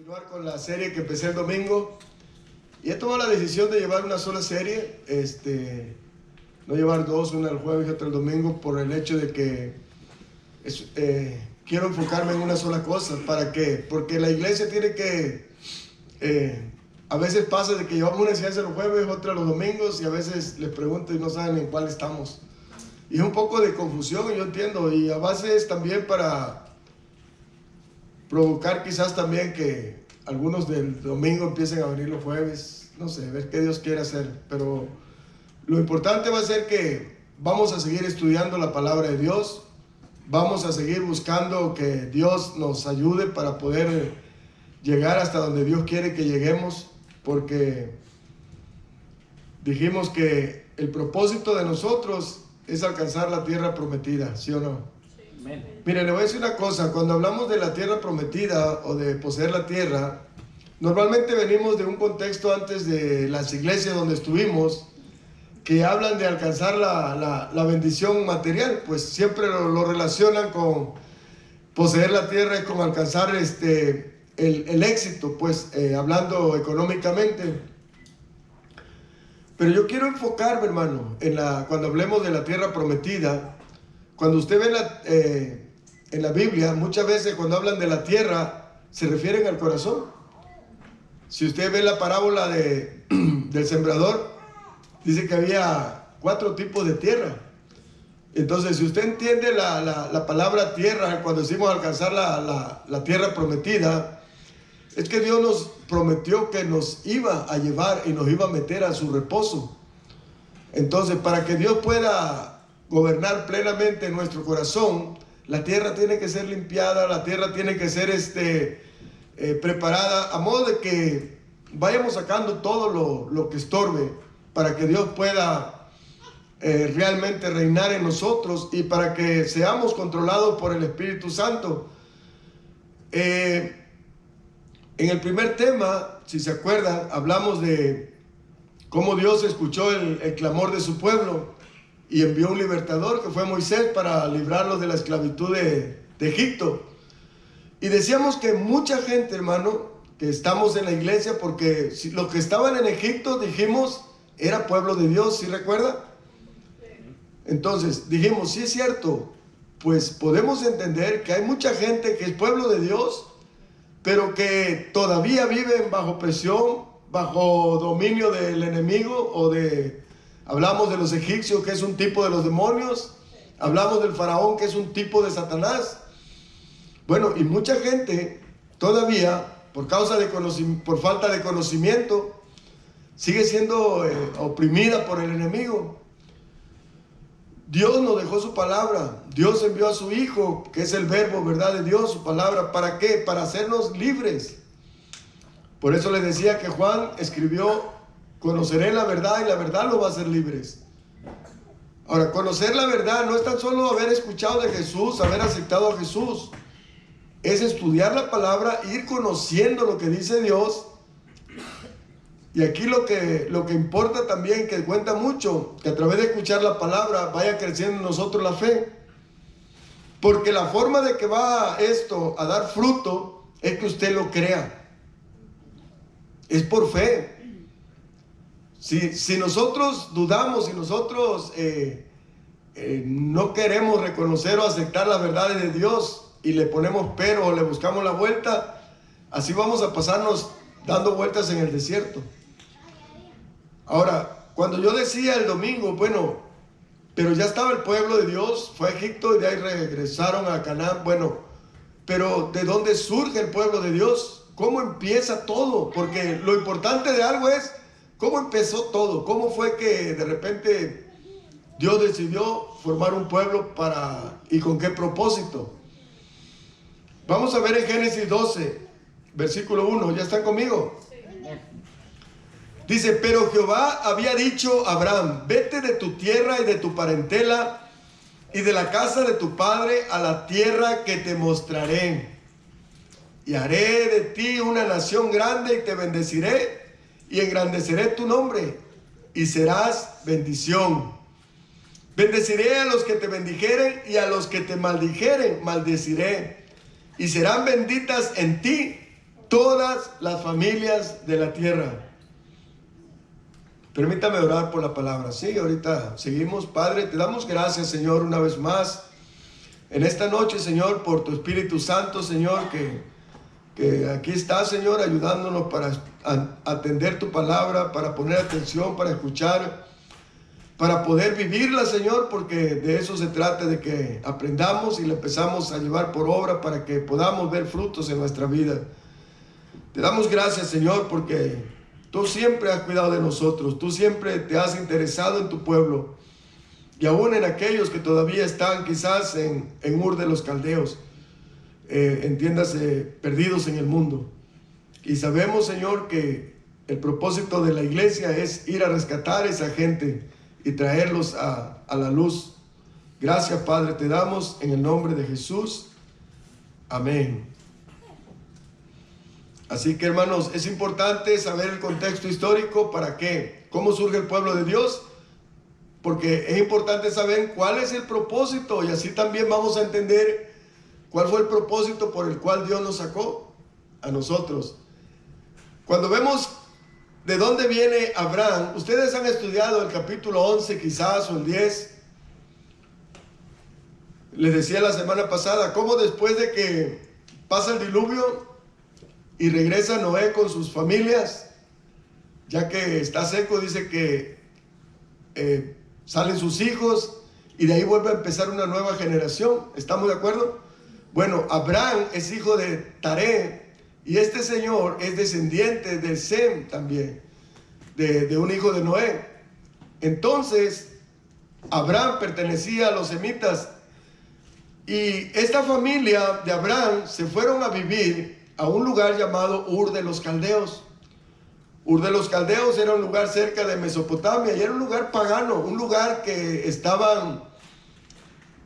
continuar con la serie que empecé el domingo y he tomado la decisión de llevar una sola serie, no llevar dos, una el jueves y otra el domingo, por el hecho de que quiero enfocarme en una sola cosa. ¿Para qué? Porque la iglesia tiene que, a veces pasa de que llevamos una enseñanza los jueves, otra los domingos, y a veces les pregunto y no saben en cuál estamos. Y es un poco de confusión, yo entiendo, y a veces también para provocar quizás también que algunos del domingo empiecen a venir los jueves, no sé, ver qué Dios quiere hacer. Pero lo importante va a ser que vamos a seguir estudiando la palabra de Dios, vamos a seguir buscando que Dios nos ayude para poder llegar hasta donde Dios quiere que lleguemos, porque dijimos que el propósito de nosotros es alcanzar la tierra prometida, ¿sí o no? Mire, le voy a decir una cosa. Cuando hablamos de la tierra prometida o de poseer la tierra, normalmente venimos de un contexto antes de las iglesias donde estuvimos, que hablan de alcanzar la bendición material. Pues siempre lo relacionan con poseer la tierra y con alcanzar el éxito, pues hablando económicamente. Pero yo quiero enfocarme, hermano, cuando hablemos de la tierra prometida. Cuando usted ve en la Biblia, muchas veces cuando hablan de la tierra, se refieren al corazón. Si usted ve la parábola del sembrador, dice que había 4 tipos de tierra. Entonces, si usted entiende la palabra tierra, cuando decimos alcanzar la tierra prometida, es que Dios nos prometió que nos iba a llevar y nos iba a meter a su reposo. Entonces, para que Dios pueda gobernar plenamente nuestro corazón, la tierra tiene que ser limpiada, la tierra tiene que ser preparada, a modo de que vayamos sacando todo lo que estorbe, para que Dios pueda realmente reinar en nosotros y para que seamos controlados por el Espíritu Santo. En el primer tema, si se acuerdan, hablamos de cómo Dios escuchó el clamor de su pueblo y envió un libertador, que fue Moisés, para librarlos de la esclavitud de Egipto. Y decíamos que mucha gente, hermano, que estamos en la iglesia, porque los que estaban en Egipto, dijimos, era pueblo de Dios, ¿sí recuerda? Entonces dijimos, sí es cierto, pues podemos entender que hay mucha gente que es pueblo de Dios, pero que todavía viven bajo presión, bajo dominio del enemigo, hablamos de los egipcios, que es un tipo de los demonios. Hablamos del faraón, que es un tipo de Satanás. Bueno, y mucha gente todavía, por falta de conocimiento, sigue siendo oprimida por el enemigo. Dios nos dejó su palabra. Dios envió a su Hijo, que es el verbo, ¿verdad?, de Dios, su palabra. ¿Para qué? Para hacernos libres. Por eso les decía que Juan escribió: conoceré la verdad y la verdad los va a hacer libres. Ahora, conocer la verdad no es tan solo haber escuchado de Jesús, haber aceptado a Jesús. Es estudiar la palabra, ir conociendo lo que dice Dios. Y aquí lo que importa también, que cuenta mucho, que a través de escuchar la palabra vaya creciendo en nosotros la fe. Porque la forma de que va esto a dar fruto es que usted lo crea. Es por fe. Si nosotros dudamos, si nosotros no queremos reconocer o aceptar las verdades de Dios y le ponemos pero o le buscamos la vuelta, así vamos a pasarnos dando vueltas en el desierto. Ahora, cuando yo decía el domingo, bueno, pero ya estaba el pueblo de Dios, fue a Egipto y de ahí regresaron a Canaán. Bueno, pero ¿de dónde surge el pueblo de Dios? ¿Cómo empieza todo? Porque lo importante de algo es ¿cómo empezó todo? ¿Cómo fue que de repente Dios decidió formar un pueblo y con qué propósito? Vamos a ver en Génesis 12, versículo 1. ¿Ya están conmigo? Sí. Dice: pero Jehová había dicho a Abraham: vete de tu tierra y de tu parentela y de la casa de tu padre a la tierra que te mostraré. Y haré de ti una nación grande y te bendeciré y engrandeceré tu nombre y serás bendición. Bendeciré a los que te bendijeren y a los que te maldijeren maldeciré. Y serán benditas en ti todas las familias de la tierra. Permítame orar por la palabra. Sí, ahorita seguimos. Padre, te damos gracias, Señor, una vez más en esta noche, Señor, por tu Espíritu Santo, Señor, que aquí está, Señor, ayudándonos para atender tu palabra, para poner atención, para escuchar, para poder vivirla, Señor, porque de eso se trata, de que aprendamos y la empezamos a llevar por obra para que podamos ver frutos en nuestra vida. Te damos gracias, Señor, porque tú siempre has cuidado de nosotros, tú siempre te has interesado en tu pueblo, y aún en aquellos que todavía están quizás en Ur de los Caldeos, entiéndase, perdidos en el mundo. Y sabemos, Señor, que el propósito de la iglesia es ir a rescatar a esa gente y traerlos a la luz. Gracias, Padre, te damos en el nombre de Jesús. Amén. Así que, hermanos, es importante saber el contexto histórico. ¿Para qué? ¿Cómo surge el pueblo de Dios? Porque es importante saber cuál es el propósito, y así también vamos a entender cuál fue el propósito por el cual Dios nos sacó a nosotros. Cuando vemos de dónde viene Abraham, ustedes han estudiado el capítulo 11 quizás, o el 10. Les decía la semana pasada cómo después de que pasa el diluvio y regresa Noé con sus familias, ya que está seco, dice que salen sus hijos y de ahí vuelve a empezar una nueva generación. ¿Estamos de acuerdo? Bueno, Abraham es hijo de Taré, y este señor es descendiente de Sem también, de un hijo de Noé. Entonces, Abraham pertenecía a los semitas, y esta familia de Abraham se fueron a vivir a un lugar llamado Ur de los Caldeos. Ur de los Caldeos era un lugar cerca de Mesopotamia, y era un lugar pagano, un lugar que estaban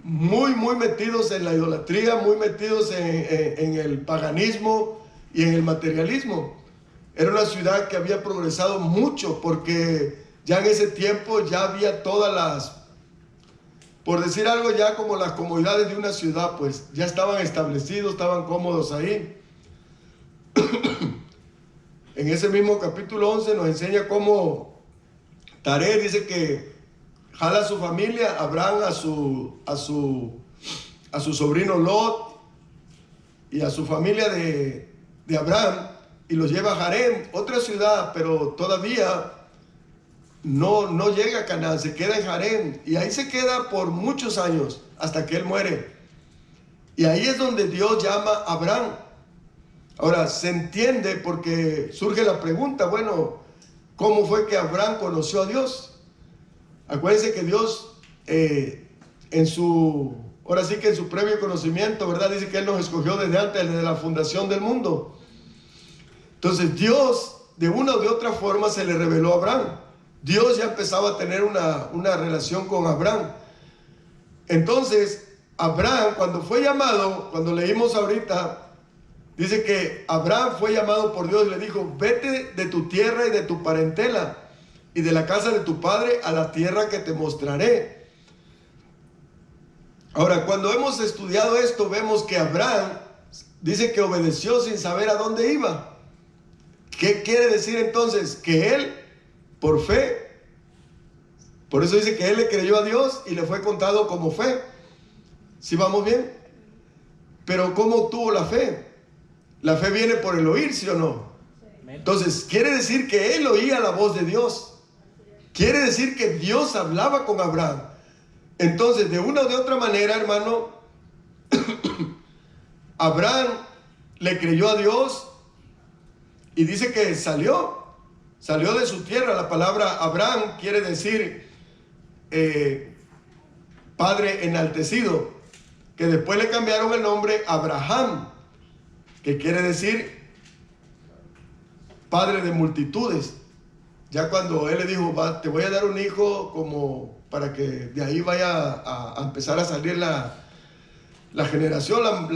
muy metidos en la idolatría, muy metidos en el paganismo y en el materialismo. Era una ciudad que había progresado mucho, porque ya en ese tiempo ya había todas las, por decir algo, ya como las comodidades de una ciudad, pues ya estaban establecidos, estaban cómodos ahí. En ese mismo capítulo 11 nos enseña cómo Taré dice que jala a su familia, Abraham a su sobrino Lot y a su familia de Abraham, y los lleva a Harem, otra ciudad, pero todavía no llega a Canaán, se queda en Harem, y ahí se queda por muchos años hasta que él muere. Y ahí es donde Dios llama a Abraham. Ahora, se entiende porque surge la pregunta, bueno, ¿cómo fue que Abraham conoció a Dios? Acuérdense que Dios, ahora sí que en su previo conocimiento, ¿verdad? Dice que Él nos escogió desde antes, desde la fundación del mundo. Entonces Dios, de una u otra forma, se le reveló a Abraham. Dios ya empezaba a tener una relación con Abraham. Entonces, Abraham, cuando fue llamado, cuando leímos ahorita, dice que Abraham fue llamado por Dios y le dijo: vete de tu tierra y de tu parentela y de la casa de tu padre a la tierra que te mostraré. Ahora, cuando hemos estudiado esto, vemos que Abraham dice que obedeció sin saber a dónde iba. ¿Qué quiere decir entonces? Que él, por fe, por eso dice que él le creyó a Dios y le fue contado como fe. ¿Sí vamos bien? Pero ¿cómo obtuvo la fe? La fe viene por el oír, ¿sí o no? Entonces, quiere decir que él oía la voz de Dios. Quiere decir que Dios hablaba con Abraham. Entonces, de una o de otra manera, hermano, Abraham le creyó a Dios y dice que salió de su tierra. La palabra Abraham quiere decir padre enaltecido, que después le cambiaron el nombre Abraham, que quiere decir padre de multitudes. Ya cuando él le dijo: te voy a dar un hijo como para que de ahí vaya a empezar a salir la generación,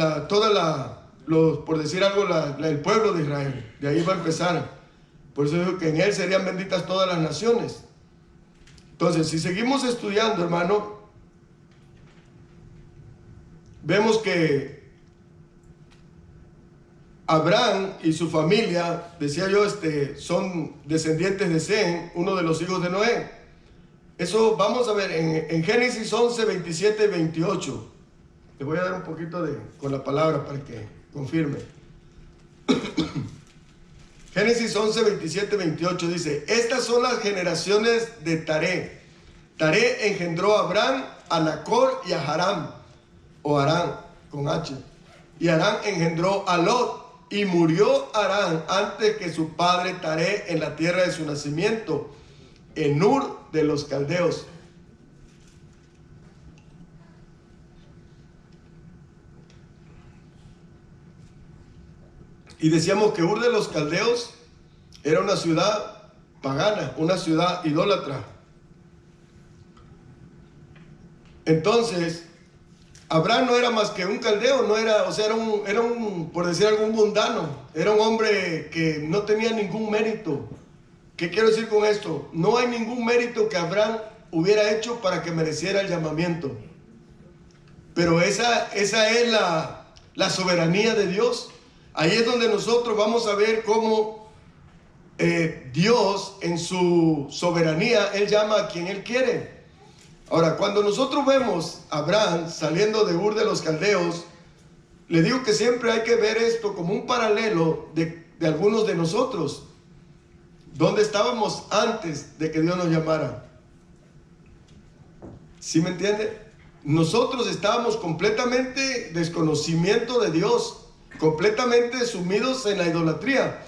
por decir algo, el pueblo de Israel. De ahí va a empezar. Por eso digo que en él serían benditas todas las naciones. Entonces, si seguimos estudiando, hermano, vemos que Abraham y su familia, decía yo, son descendientes de Sem, uno de los hijos de Noé. Eso vamos a ver en Génesis 11, 27 y 28. Le voy a dar un poquito con la palabra para que confirme. Génesis 11, 27 y 28 dice: estas son las generaciones de Taré. Taré engendró a Abraham, a Nacor y a Harán, o Harán con H. Y Harán engendró a Lot. Y murió Harán antes que su padre Taré en la tierra de su nacimiento, en Ur de los Caldeos. Y decíamos que Ur de los Caldeos era una ciudad pagana, una ciudad idólatra. Entonces, Abraham no era más que un caldeo, no era, o sea, era un, por decir algo, un mundano. Era un hombre que no tenía ningún mérito. ¿Qué quiero decir con esto? No hay ningún mérito que Abraham hubiera hecho para que mereciera el llamamiento. Pero esa es la soberanía de Dios. Ahí es donde nosotros vamos a ver cómo Dios en su soberanía, Él llama a quien Él quiere. Ahora, cuando nosotros vemos a Abraham saliendo de Ur de los Caldeos, le digo que siempre hay que ver esto como un paralelo de algunos de nosotros. ¿Dónde estábamos antes de que Dios nos llamara? ¿Sí me entiende? Nosotros estábamos completamente desconocimiento de Dios, completamente sumidos en la idolatría.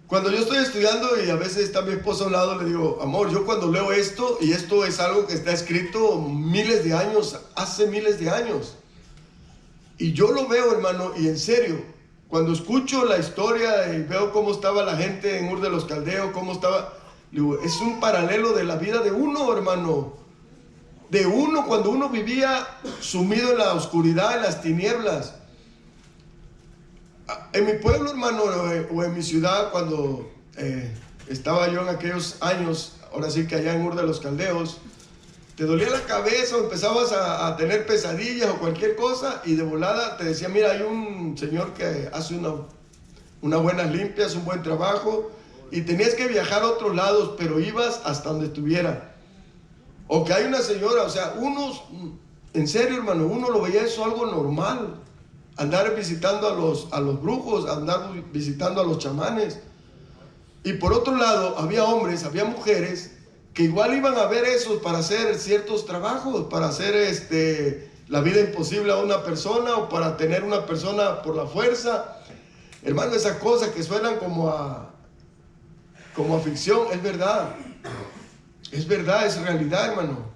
Cuando yo estoy estudiando y a veces está mi esposa a un lado, le digo: amor, yo cuando leo esto, y esto es algo que está escrito miles de años, hace miles de años, y yo lo veo, hermano, y en serio, cuando escucho la historia y veo cómo estaba la gente en Ur de los Caldeos, cómo estaba, digo, es un paralelo de la vida de uno, hermano, de uno cuando uno vivía sumido en la oscuridad, en las tinieblas. En mi pueblo, hermano, o en mi ciudad, cuando estaba yo en aquellos años, ahora sí que allá en Ur de los Caldeos, te dolía la cabeza o empezabas a tener pesadillas o cualquier cosa, y de volada te decía: mira, hay un señor que hace unas buenas limpias, un buen trabajo, y tenías que viajar a otros lados, pero ibas hasta donde estuviera. O que hay una señora, o sea, en serio, hermano, uno lo veía eso algo normal. Andar visitando a los brujos, andar visitando a los chamanes. Y por otro lado, había hombres, había mujeres que igual iban a ver eso para hacer ciertos trabajos, para hacer la vida imposible a una persona, o para tener una persona por la fuerza. Hermano, esas cosas que suenan como a ficción, es verdad, es realidad, hermano.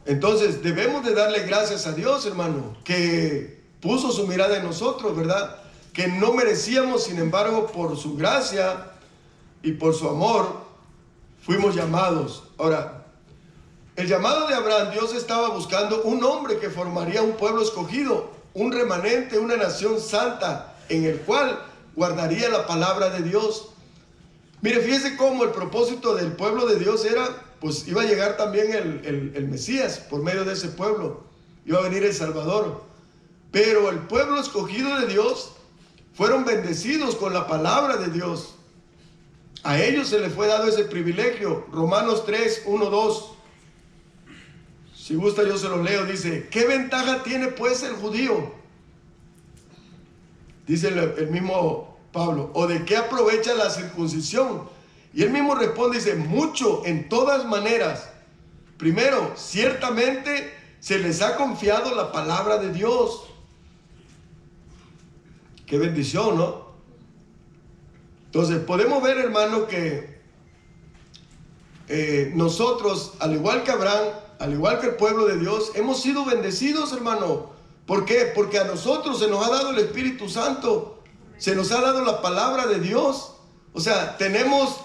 Entonces debemos de darle gracias a Dios, hermano, que puso su mirada en nosotros, ¿verdad? Que no merecíamos, sin embargo, por su gracia y por su amor, fuimos llamados. Ahora, el llamado de Abraham, Dios estaba buscando un hombre que formaría un pueblo escogido, un remanente, una nación santa, en el cual guardaría la palabra de Dios. Mire, fíjese cómo el propósito del pueblo de Dios era, pues iba a llegar también el Mesías por medio de ese pueblo. Iba a venir el Salvador. Pero el pueblo escogido de Dios fueron bendecidos con la palabra de Dios. A ellos se les fue dado ese privilegio. Romanos 3, 1, 2. Si gusta yo se lo leo. Dice: ¿qué ventaja tiene pues el judío? Dice el mismo Pablo. ¿O de qué aprovecha la circuncisión? Y él mismo responde, dice: mucho, en todas maneras. Primero, ciertamente se les ha confiado la palabra de Dios. Qué bendición, ¿no? Entonces podemos ver, hermano, que nosotros, al igual que Abraham, al igual que el pueblo de Dios, hemos sido bendecidos, hermano. ¿Por qué? Porque a nosotros se nos ha dado el Espíritu Santo, se nos ha dado la palabra de Dios. O sea, tenemos,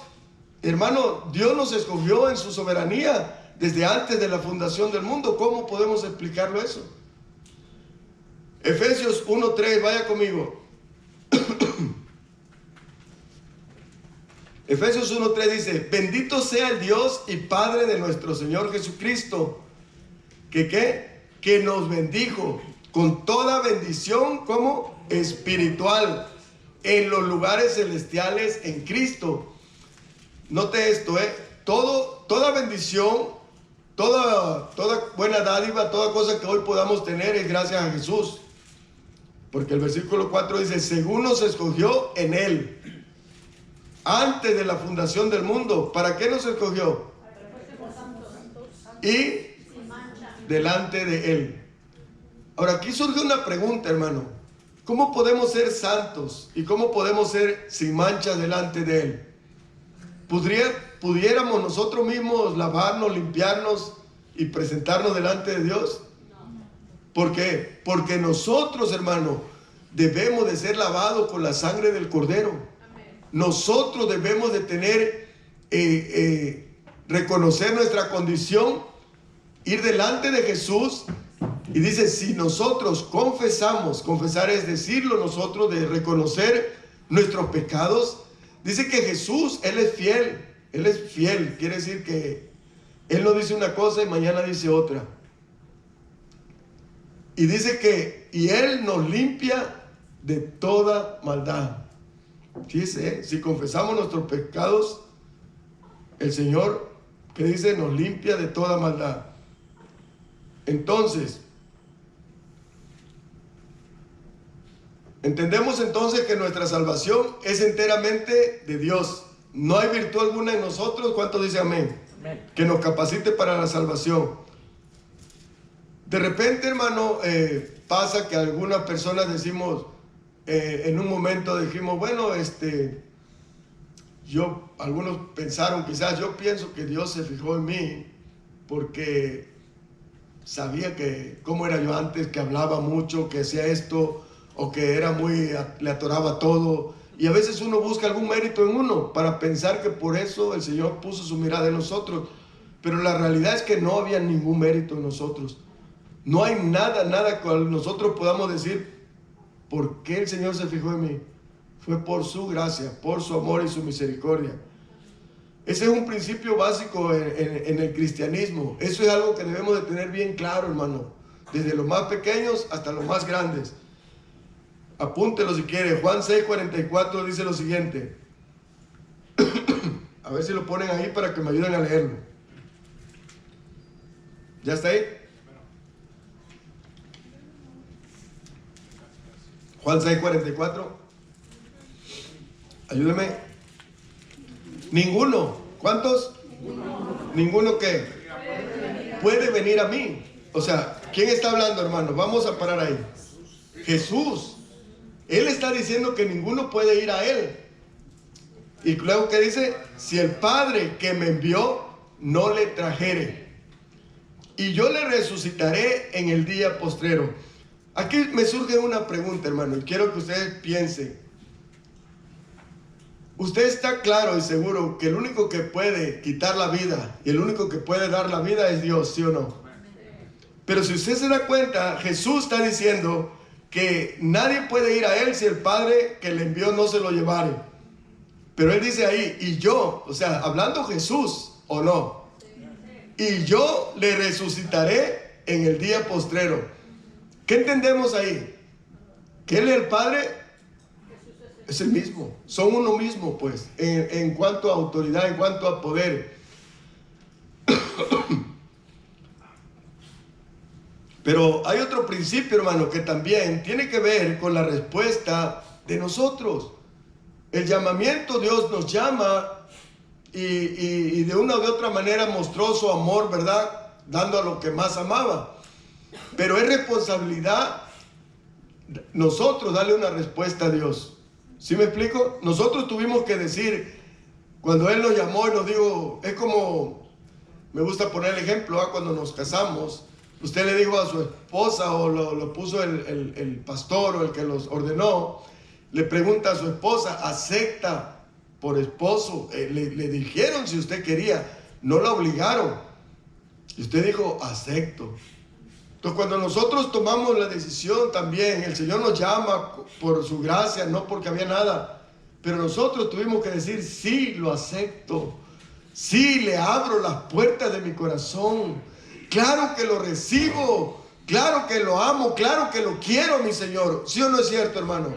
hermano, Dios nos escogió en su soberanía desde antes de la fundación del mundo. ¿Cómo podemos explicarlo eso? Efesios 1:3, vaya conmigo. Efesios 1:3 dice: bendito sea el Dios y Padre de nuestro Señor Jesucristo, que nos bendijo con toda bendición como espiritual en los lugares celestiales en Cristo. Note esto, toda bendición, toda buena dádiva, toda cosa que hoy podamos tener es gracias a Jesús. Porque el versículo 4 dice, según nos escogió en Él, antes de la fundación del mundo. ¿Para qué nos escogió? Y delante de Él. Ahora aquí surge una pregunta, hermano. ¿Cómo podemos ser santos y cómo podemos ser sin mancha delante de Él? ¿Pudiéramos nosotros mismos lavarnos, limpiarnos y presentarnos delante de Dios? ¿Por qué? Porque nosotros, hermano, debemos de ser lavados con la sangre del Cordero. Nosotros debemos de tener, reconocer nuestra condición, ir delante de Jesús. Y dice, si nosotros confesamos, confesar es decirlo nosotros, de reconocer nuestros pecados. Dice que Jesús, Él es fiel, quiere decir que Él no dice una cosa y mañana dice otra. Y dice que, y Él nos limpia de toda maldad. Fíjese, si confesamos nuestros pecados, el Señor, que dice, nos limpia de toda maldad. Entonces, entendemos entonces que nuestra salvación es enteramente de Dios. No hay virtud alguna en nosotros. ¿Cuántos dicen amén? Amén. Que nos capacite para la salvación. De repente, hermano, pasa que algunas personas decimos, en un momento dijimos, bueno, algunos pensaron, quizás yo pienso que Dios se fijó en mí porque sabía que cómo era yo antes, que hablaba mucho, que hacía esto, o que le atoraba todo. Y a veces uno busca algún mérito en uno para pensar que por eso el Señor puso su mirada en nosotros. Pero la realidad es que no había ningún mérito en nosotros. No hay nada cual nosotros podamos decir, ¿por qué el Señor se fijó en mí? Fue por su gracia, por su amor y su misericordia. Ese es un principio básico en el cristianismo. Eso es algo que debemos de tener bien claro, hermano. Desde los más pequeños hasta los más grandes. Apúntelo si quiere. Juan 6:44 dice lo siguiente. A ver si lo ponen ahí para que me ayuden a leerlo. ¿Ya está ahí? Juan 6:44. Ayúdeme. Ninguno. ¿Cuántos? Ninguno que puede venir a mí. O sea, ¿quién está hablando, hermano? Vamos a parar ahí. Jesús. Él está diciendo que ninguno puede ir a Él. Y luego que dice, si el Padre que me envió no le trajere, y yo le resucitaré en el día postrero. Aquí me surge una pregunta, hermano, y quiero que ustedes piensen. Usted está claro y seguro que el único que puede quitar la vida y el único que puede dar la vida es Dios, ¿sí o no? Pero si usted se da cuenta, Jesús está diciendo que nadie puede ir a Él si el Padre que le envió no se lo llevare. Pero Él dice ahí, y yo, o sea, hablando Jesús, ¿o no? Y yo le resucitaré en el día postrero. ¿Qué entendemos ahí? Que Él es el Padre, es el mismo, son uno mismo, pues, en cuanto a autoridad, en cuanto a poder. Pero hay otro principio, hermano, que también tiene que ver con la respuesta de nosotros. El llamamiento, Dios nos llama y de una u otra manera mostró su amor, ¿verdad? Dando a lo que más amaba. Pero es responsabilidad nosotros darle una respuesta a Dios. ¿Sí me explico? Nosotros tuvimos que decir, cuando Él nos llamó y nos dijo, es como, me gusta poner el ejemplo, cuando nos casamos, usted le dijo a su esposa o lo puso el pastor o el que los ordenó, le pregunta a su esposa, ¿acepta por esposo? Le dijeron si usted quería, no la obligaron. Y usted dijo, acepto. Entonces cuando nosotros tomamos la decisión también, el Señor nos llama por su gracia, no porque había nada, pero nosotros tuvimos que decir, sí, lo acepto, sí, le abro las puertas de mi corazón, claro que lo recibo, Claro que lo amo, claro que lo quiero, mi Señor. ¿Sí o no es cierto, hermano?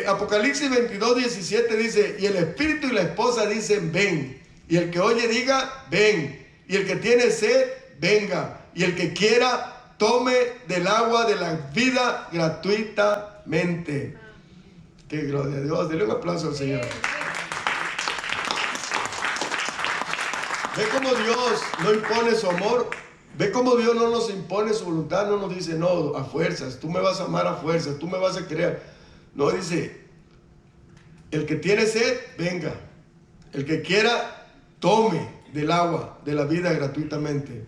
Apocalipsis 22:17 dice, y el espíritu y la esposa dicen, ven. Y el que oye diga, ven. Y el que tiene sed, venga. Y el que quiera, tome del agua de la vida gratuitamente. Qué gloria a Dios. Dele un aplauso al Señor. Ve cómo Dios no impone su amor. Ve cómo Dios no nos impone su voluntad. No nos dice, no, a fuerzas. Tú me vas a amar a fuerzas. Tú me vas a querer. No, dice, el que tiene sed, venga. El que quiera, tome del agua de la vida gratuitamente.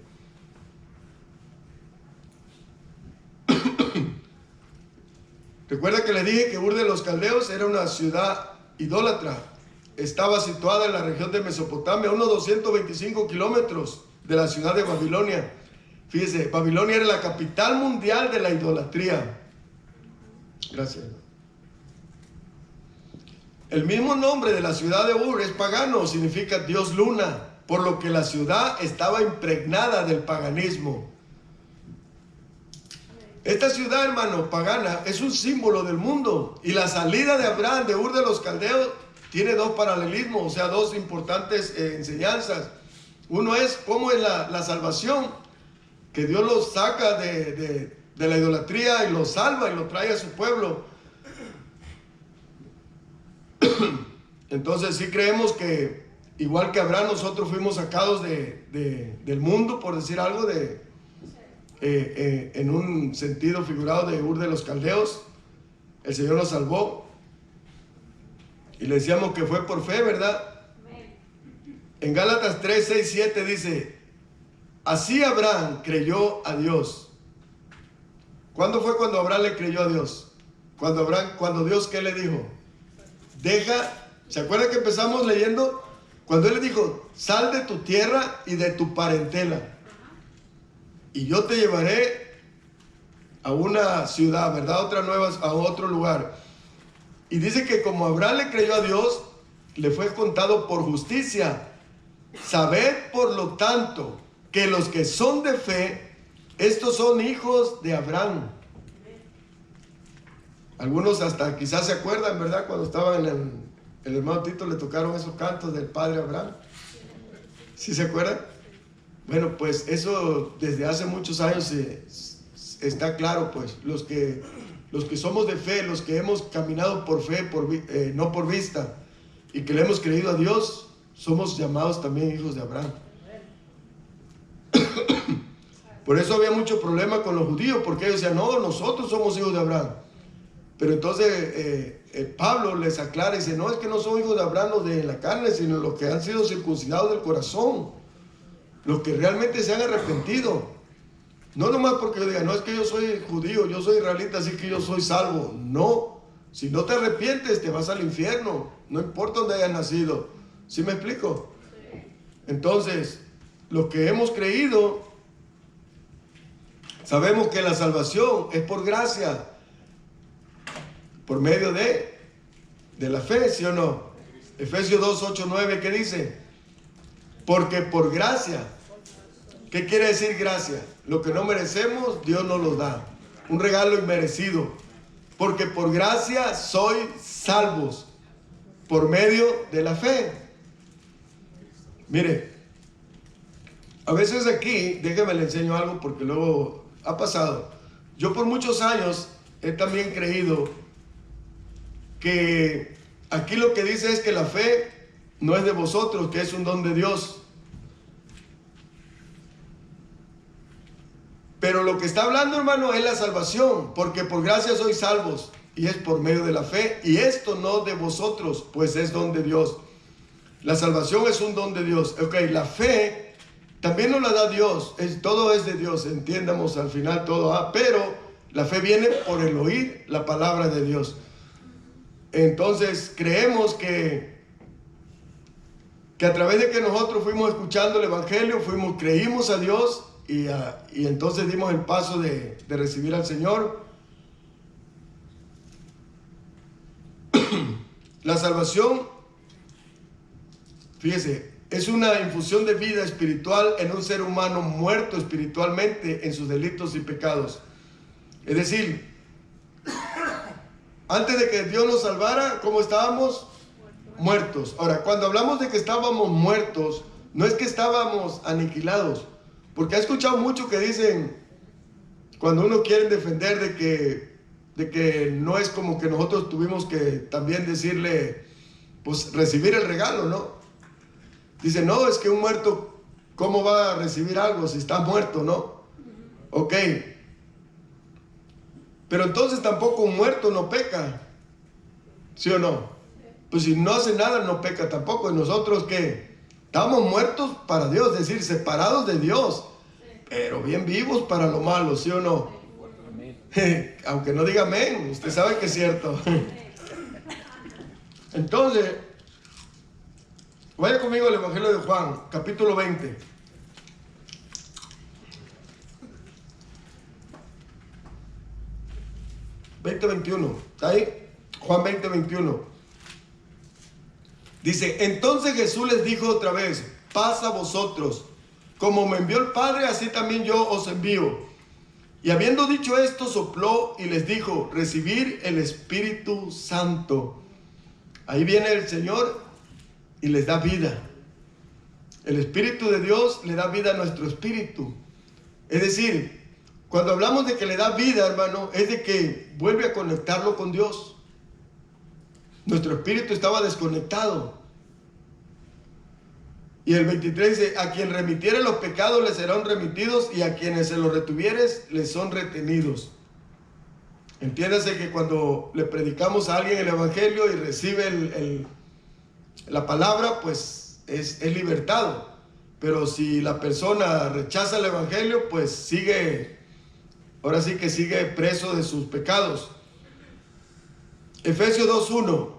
Recuerda que le dije que Ur de los Caldeos era una ciudad idólatra. Estaba situada en la región de Mesopotamia, a unos 225 kilómetros de la ciudad de Babilonia. Fíjese, Babilonia era la capital mundial de la idolatría. Gracias. El mismo nombre de la ciudad de Ur es pagano, significa Dios luna, por lo que la ciudad estaba impregnada del paganismo. Esta ciudad, hermano, pagana, es un símbolo del mundo. Y la salida de Abraham de Ur de los Caldeos tiene dos paralelismos, o sea, dos importantes enseñanzas. Uno es cómo es la salvación, que Dios los saca de la idolatría y los salva y los trae a su pueblo. Entonces sí creemos que, igual que Abraham, nosotros fuimos sacados del mundo, por decir algo, en un sentido figurado de Ur de los Caldeos. El Señor nos salvó. Y le decíamos que fue por fe, ¿verdad? En Gálatas 3, 6, 7 dice, así Abraham creyó a Dios. ¿Cuándo fue cuando Abraham le creyó a Dios? Cuando Dios, ¿qué le dijo? ¿Se acuerdan que empezamos leyendo? Cuando Él le dijo, sal de tu tierra y de tu parentela, y yo te llevaré a una ciudad, ¿verdad? A otro lugar. Y dice que como Abraham le creyó a Dios, le fue contado por justicia. Sabed, por lo tanto, que los que son de fe, estos son hijos de Abraham. Algunos hasta quizás se acuerdan, ¿verdad? Cuando estaban el hermano Tito le tocaron esos cantos del padre Abraham. ¿Sí se acuerdan? Bueno, pues eso desde hace muchos años está claro, pues. Los que somos de fe, los que hemos caminado por fe, no por vista, y que le hemos creído a Dios, somos llamados también hijos de Abraham. Por eso había mucho problema con los judíos, porque ellos decían, no, nosotros somos hijos de Abraham. Pero entonces Pablo les aclara y dice, no, es que no son hijos de Abraham los de la carne, sino los que han sido circuncidados del corazón, los que realmente se han arrepentido. No nomás porque yo diga, no, es que yo soy judío, yo soy israelita, así que yo soy salvo. No, si no te arrepientes te vas al infierno, no importa dónde hayas nacido. ¿Sí me explico? Sí. Entonces, los que hemos creído, sabemos que la salvación es por gracia, por medio de la fe, ¿sí o no? Efesios 2, 8, 9, ¿qué dice? Porque por gracia. ¿Qué quiere decir gracia? Lo que no merecemos, Dios nos lo da. Un regalo inmerecido. Porque por gracia sois salvos, por medio de la fe. Mire, a veces aquí, déjeme le enseño algo porque luego ha pasado. Yo por muchos años he también creído que aquí lo que dice es que la fe no es de vosotros, que es un don de Dios. Pero lo que está hablando, hermano, es la salvación, porque por gracia sois salvos, y es por medio de la fe, y esto no de vosotros, pues es don de Dios. La salvación es un don de Dios. Ok, la fe también nos la da Dios, todo es de Dios, entiendamos al final todo, pero la fe viene por el oír la palabra de Dios. Entonces creemos que a través de que nosotros fuimos escuchando el Evangelio, creímos a Dios, y entonces dimos el paso de recibir al Señor. La salvación, fíjese, es una infusión de vida espiritual en un ser humano muerto espiritualmente en sus delitos y pecados. Es decir, antes de que Dios nos salvara, ¿cómo estábamos? Muertos. Ahora, cuando hablamos de que estábamos muertos, no es que estábamos aniquilados, porque he escuchado mucho que dicen, cuando uno quiere defender de que no es como que nosotros tuvimos que también decirle, pues recibir el regalo, ¿no? Dice, no, es que un muerto, ¿cómo va a recibir algo si está muerto, no? Ok. Pero entonces tampoco un muerto no peca, ¿sí o no? Pues si no hace nada no peca tampoco. ¿Y nosotros qué? Estamos muertos para Dios, es decir, separados de Dios, pero bien vivos para lo malo, ¿sí o no? Aunque no diga amén, usted sabe que es cierto. Entonces, vaya conmigo al Evangelio de Juan, capítulo 20. ¿Está ahí? Juan 20, 21. Dice, entonces Jesús les dijo otra vez, paz a vosotros. Como me envió el Padre, así también yo os envío. Y habiendo dicho esto, sopló y les dijo, recibir el Espíritu Santo. Ahí viene el Señor y les da vida. El Espíritu de Dios le da vida a nuestro espíritu. Es decir, cuando hablamos de que le da vida, hermano, es de que vuelve a conectarlo con Dios. Nuestro espíritu estaba desconectado. Y el 23 dice, a quien remitiere los pecados les serán remitidos, y a quienes se los retuvieres les son retenidos. Entiéndase que cuando le predicamos a alguien el evangelio y recibe la palabra, pues es libertado. Pero si la persona rechaza el evangelio, pues sigue, ahora sí que sigue preso de sus pecados. Efesios 2:1.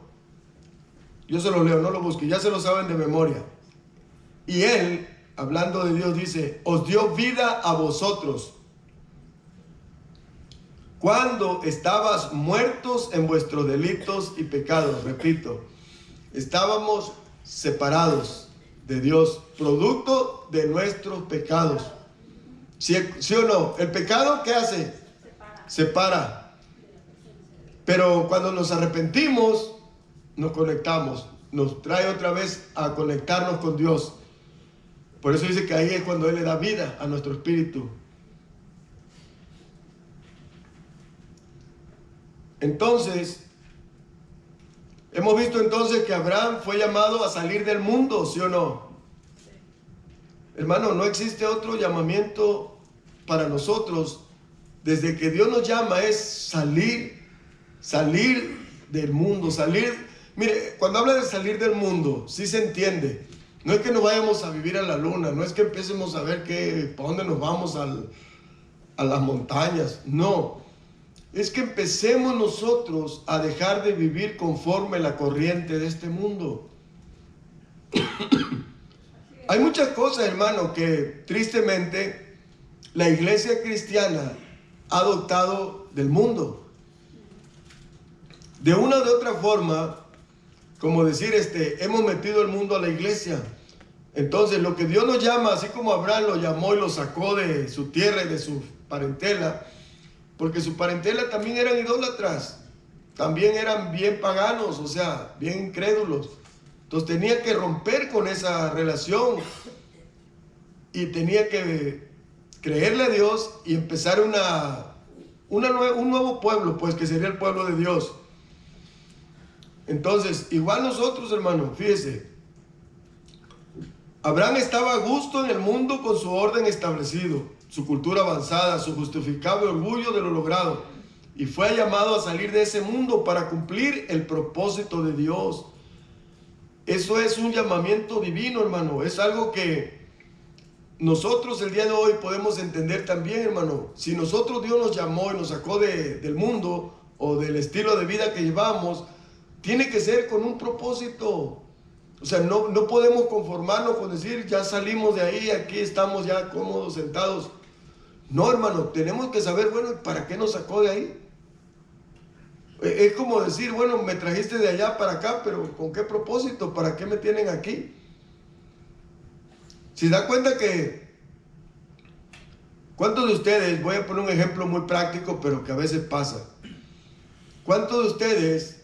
Yo se lo leo, no lo busque, ya se lo saben de memoria. Y Él, hablando de Dios, dice, os dio vida a vosotros cuando estabas muertos en vuestros delitos y pecados. Repito, estábamos separados de Dios, producto de nuestros pecados. ¿Sí o no? El pecado, ¿qué hace? Separa. Pero cuando nos arrepentimos, nos conectamos, nos trae otra vez a conectarnos con Dios. Por eso dice que ahí es cuando Él le da vida a nuestro espíritu. Entonces, hemos visto entonces que Abraham fue llamado a salir del mundo, ¿sí o no? Hermano, no existe otro llamamiento para nosotros. Desde que Dios nos llama es salir del mundo, Mire, cuando habla de salir del mundo, sí se entiende. No es que nos vayamos a vivir a la luna, no es que empecemos a ver para dónde nos vamos a las montañas, no. Es que empecemos nosotros a dejar de vivir conforme la corriente de este mundo. Hay muchas cosas, hermano, que tristemente la iglesia cristiana ha adoptado del mundo. De una o de otra forma, como decir, hemos metido el mundo a la iglesia. Entonces, lo que Dios nos llama, así como Abraham lo llamó y lo sacó de su tierra y de su parentela, porque su parentela también eran idólatras, también eran bien paganos, o sea, bien incrédulos. Entonces tenía que romper con esa relación y tenía que creerle a Dios y empezar un nuevo pueblo, pues que sería el pueblo de Dios. Entonces, igual nosotros, hermano, fíjese, Abraham estaba a gusto en el mundo con su orden establecido, su cultura avanzada, su justificable orgullo de lo logrado, y fue llamado a salir de ese mundo para cumplir el propósito de Dios. Eso es un llamamiento divino, hermano. Es algo que nosotros el día de hoy podemos entender también, hermano. Si nosotros Dios nos llamó y nos sacó del mundo o del estilo de vida que llevamos, tiene que ser con un propósito. O sea, no podemos conformarnos con decir, ya salimos de ahí, aquí estamos ya cómodos, sentados. No, hermano, tenemos que saber, bueno, ¿para qué nos sacó de ahí? Es como decir, bueno, me trajiste de allá para acá, pero ¿con qué propósito? ¿Para qué me tienen aquí? Si da cuenta que, ¿cuántos de ustedes, voy a poner un ejemplo muy práctico, pero que a veces pasa, ¿cuántos de ustedes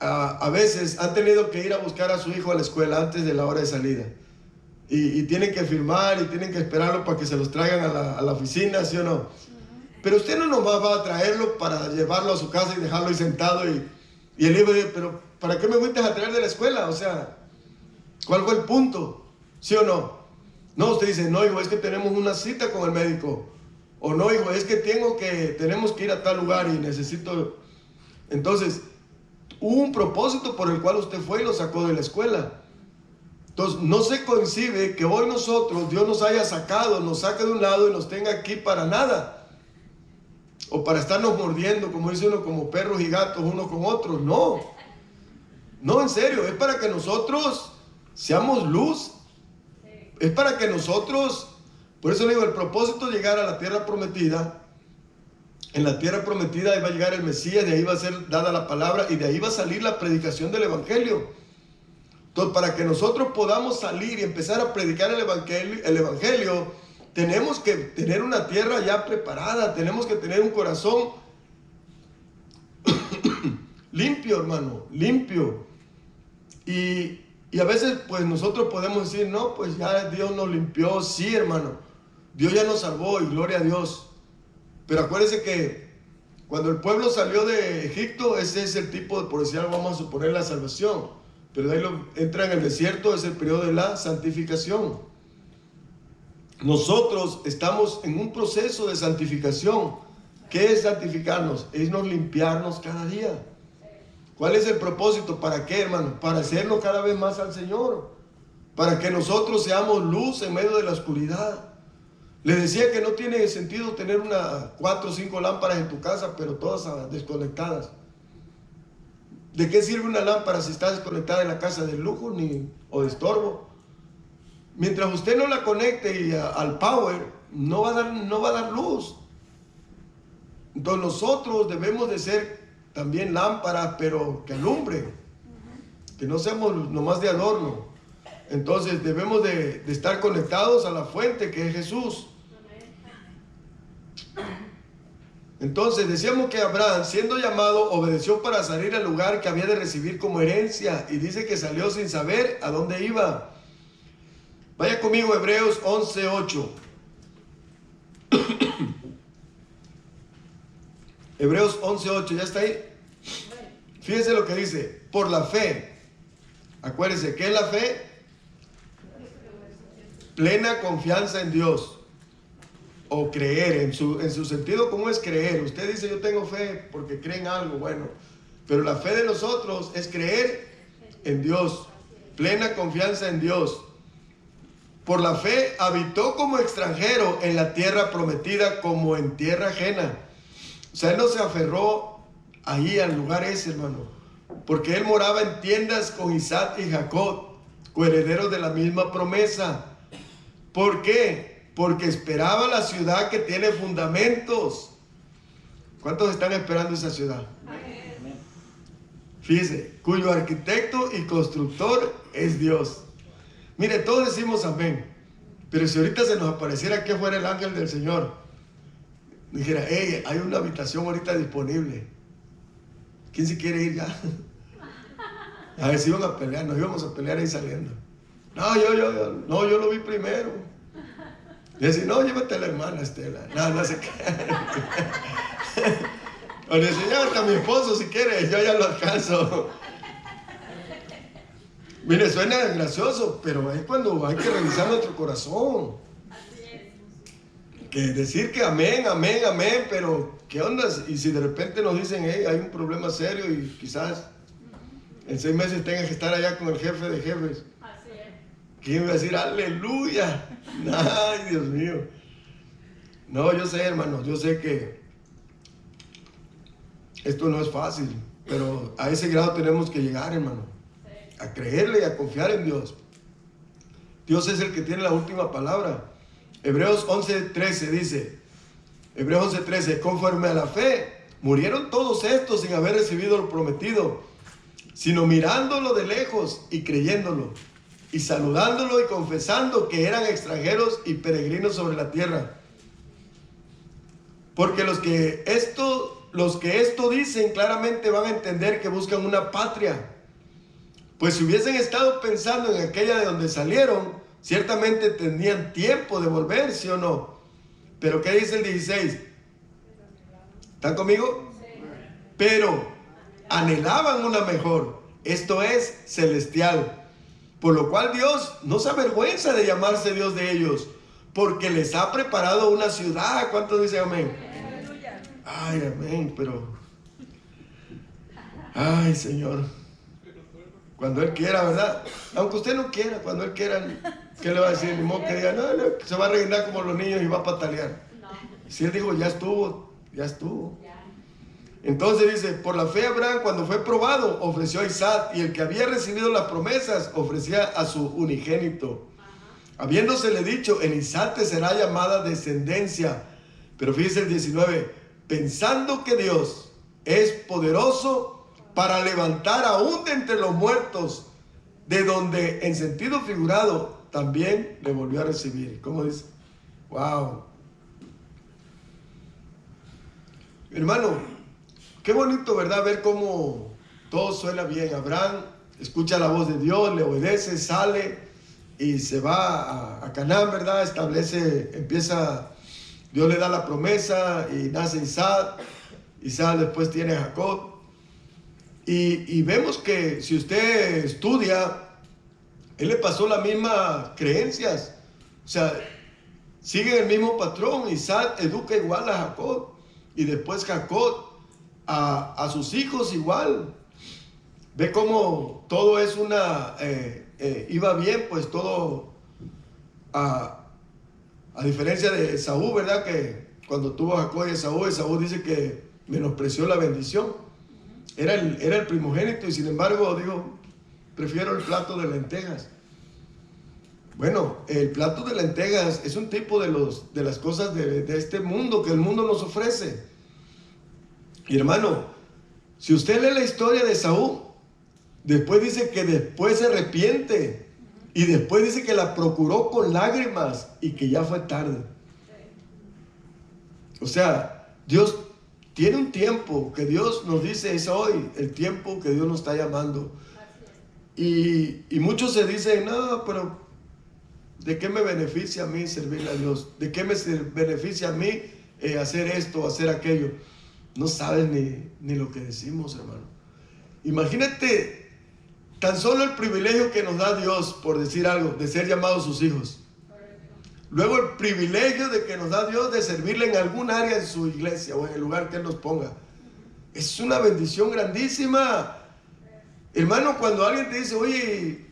a veces han tenido que ir a buscar a su hijo a la escuela antes de la hora de salida? Y tienen que firmar y tienen que esperarlo para que se los traigan a la oficina, ¿sí o no? Pero usted no nomás va a traerlo para llevarlo a su casa y dejarlo ahí sentado y el hijo dice, pero ¿para qué me fuiste a traer de la escuela? O sea, ¿cuál fue el punto? ¿Sí o no? No, usted dice, no, hijo, es que tenemos una cita con el médico. O no, hijo, es que tenemos que ir a tal lugar y necesito... Entonces, hubo un propósito por el cual usted fue y lo sacó de la escuela. Entonces, no se concibe que hoy nosotros, Dios nos haya sacado, nos saque de un lado y nos tenga aquí para nada. O para estarnos mordiendo, como dice uno, como perros y gatos, unos con otros. No. No, en serio, es para que nosotros seamos luz. Es para que nosotros, por eso le digo, el propósito es llegar a la tierra prometida. En la tierra prometida ahí va a llegar el Mesías, de ahí va a ser dada la palabra y de ahí va a salir la predicación del Evangelio. Entonces, para que nosotros podamos salir y empezar a predicar el Evangelio, tenemos que tener una tierra ya preparada, tenemos que tener un corazón limpio, hermano, limpio. Y a veces, pues nosotros podemos decir, no, pues ya Dios nos limpió. Sí, hermano, Dios ya nos salvó y gloria a Dios. Pero acuérdense que cuando el pueblo salió de Egipto, ese es el tipo de, por decir algo, vamos a suponer la salvación. Pero de ahí entra en el desierto, es el periodo de la santificación. Nosotros estamos en un proceso de santificación. ¿Qué es santificarnos? Es limpiarnos cada día. ¿Cuál es el propósito? ¿Para qué, hermano? Para hacernos cada vez más al Señor. Para que nosotros seamos luz en medio de la oscuridad. Les decía que no tiene sentido tener 4 o 5 lámparas en tu casa, pero todas desconectadas. ¿De qué sirve una lámpara si está desconectada en la casa de lujo o de estorbo? Mientras usted no la conecte al power, no va a dar luz. Entonces nosotros debemos de ser también lámparas, pero que alumbren, que no seamos nomás de adorno. Entonces debemos de estar conectados a la fuente que es Jesús. Entonces decíamos que Abraham, siendo llamado, obedeció para salir al lugar que había de recibir como herencia, y dice que salió sin saber a dónde iba. Vaya conmigo, Hebreos 11:8. Hebreos 11:8, ¿ya está ahí? Fíjense lo que dice, por la fe. Acuérdense, ¿qué es la fe? Plena confianza en Dios. O creer, en su sentido, ¿cómo es creer? Usted dice, yo tengo fe porque cree en algo, bueno. Pero la fe de nosotros es creer en Dios. Plena confianza en Dios. Por la fe habitó como extranjero en la tierra prometida, como en tierra ajena. O sea, él no se aferró ahí al lugar ese, hermano, porque él moraba en tiendas con Isaac y Jacob, coherederos de la misma promesa. ¿Por qué? Porque esperaba la ciudad que tiene fundamentos. ¿Cuántos están esperando esa ciudad? Fíjese, cuyo arquitecto y constructor es Dios. Mire, todos decimos amén, pero si ahorita se nos apareciera que fuera el ángel del Señor, dijera, hey, hay una habitación ahorita disponible, ¿quién se quiere ir ya? A ver si iban a pelear, nos íbamos a pelear ahí saliendo. No, yo lo vi primero. Y decía, no, llévate a la hermana Estela. No se qué. O le decía, llévate a mi esposo si quieres, yo ya lo alcanzo. Mire, suena gracioso, pero es cuando hay que revisar nuestro corazón. Que decir que amén, amén, amén, pero ¿qué onda? Y si de repente nos dicen, hey, hay un problema serio y quizás en 6 meses tengas que estar allá con el jefe de jefes. ¿Quién va a decir aleluya? Ay, Dios mío. No, yo sé, hermanos, yo sé que esto no es fácil, pero a ese grado tenemos que llegar, hermano, a creerle y a confiar en Dios. Dios es el que tiene la última palabra. Hebreos 11:13 dice, Hebreos 11:13, conforme a la fe, murieron todos estos sin haber recibido lo prometido, sino mirándolo de lejos y creyéndolo, y saludándolo y confesando que eran extranjeros y peregrinos sobre la tierra. Porque los que esto dicen claramente van a entender que buscan una patria. Pues si hubiesen estado pensando en aquella de donde salieron, ciertamente tendrían tiempo de volver, ¿sí o no? Pero ¿qué dice el 16? ¿Están conmigo? Sí. Pero anhelaban una mejor, esto es celestial. Por lo cual Dios no se avergüenza de llamarse Dios de ellos, porque les ha preparado una ciudad. ¿Cuántos dicen amén? Ay, amén, pero... Ay, Señor. Cuando Él quiera, ¿verdad? Aunque usted no quiera, cuando Él quiera, ¿qué le va a decir? Ni modo que diga, no, se va a rellenar como los niños y va a patalear. Si Él dijo, ya estuvo, ya estuvo. Entonces dice, por la fe Abraham, cuando fue probado, ofreció a Isaac, y el que había recibido las promesas, ofrecía a su unigénito. Habiéndosele dicho, en Isaac te será llamada descendencia. Pero fíjese el 19, pensando que Dios es poderoso para levantar aún de entre los muertos, de donde en sentido figurado también le volvió a recibir. ¿Cómo dice? Wow. Hermano, qué bonito, ¿verdad? Ver cómo todo suena bien. Abraham escucha la voz de Dios, le obedece, sale y se va a Canaán, ¿verdad? Dios le da la promesa y nace Isaac. Isaac después tiene a Jacob. Y vemos que si usted estudia, él le pasó las mismas creencias. O sea, sigue el mismo patrón. Isaac educa igual a Jacob. Y después Jacob a sus hijos igual. Ve cómo todo es iba bien, pues todo, a diferencia de Esaú, ¿verdad? Que cuando tuvo a Jacob y Esaú dice que menospreció la bendición. Era el primogénito y sin embargo dijo, prefiero el plato de lentejas. Bueno, el plato de lentejas es un tipo de las cosas de este mundo, que el mundo nos ofrece. Y hermano, si usted lee la historia de Esaú, después dice que después se arrepiente y después dice que la procuró con lágrimas y que ya fue tarde. O sea, Dios tiene un tiempo que Dios nos dice, es hoy el tiempo que Dios nos está llamando. Y muchos se dicen, no, pero ¿de qué me beneficia a mí servirle a Dios? ¿De qué me beneficia a mí hacer esto, hacer aquello? No sabes ni lo que decimos, hermano. Imagínate tan solo el privilegio que nos da Dios, por decir algo, de ser llamados sus hijos. Luego el privilegio de que nos da Dios de servirle en algún área de su iglesia o en el lugar que Él nos ponga. Es una bendición grandísima. Hermano, cuando alguien te dice, oye,